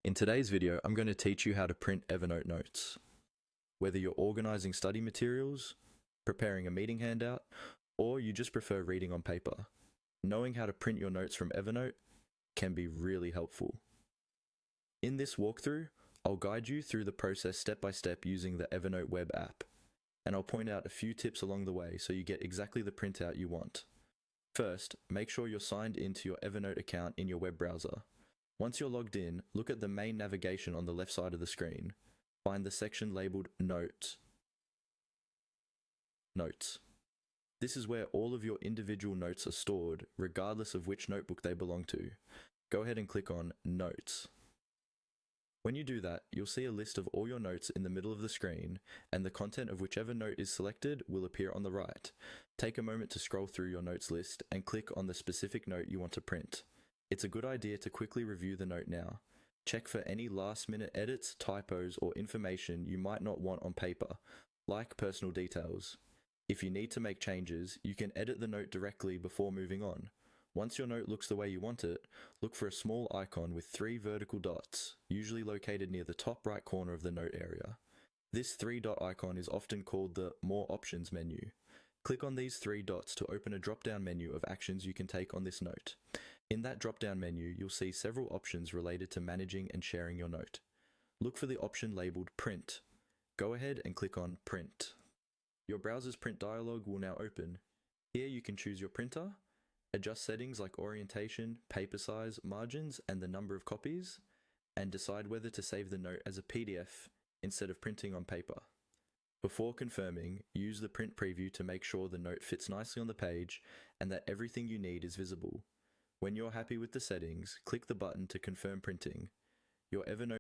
In today's video, I'm going to teach you how to print Evernote notes. Whether you're organizing study materials, preparing a meeting handout, or you just prefer reading on paper, knowing how to print your notes from Evernote can be really helpful. In this walkthrough, I'll guide you through the process step by step using the Evernote web app, and I'll point out a few tips along the way so you get exactly the printout you want. First, make sure you're signed into your Evernote account in your web browser. Once you're logged in, look at the main navigation on the left side of the screen. Find the section labeled Notes. This is where all of your individual notes are stored, regardless of which notebook they belong to. Go ahead and click on Notes. When you do that, you'll see a list of all your notes in the middle of the screen, and the content of whichever note is selected will appear on the right. Take a moment to scroll through your notes list and click on the specific note you want to print. It's a good idea to quickly review the note now. Check for any last-minute edits, typos, or information you might not want on paper, like personal details. If you need to make changes, you can edit the note directly before moving on. Once your note looks the way you want it, look for a small icon with 3 vertical dots, usually located near the top right corner of the note area. This 3-dot icon is often called the More Options menu. Click on these 3 dots to open a drop-down menu of actions you can take on this note. In that drop-down menu, you'll see several options related to managing and sharing your note. Look for the option labeled Print. Go ahead and click on Print. Your browser's print dialog will now open. Here you can choose your printer, adjust settings like orientation, paper size, margins, and the number of copies, and decide whether to save the note as a PDF instead of printing on paper. Before confirming, use the print preview to make sure the note fits nicely on the page and that everything you need is visible. When you're happy with the settings, click the button to confirm printing. Your Evernote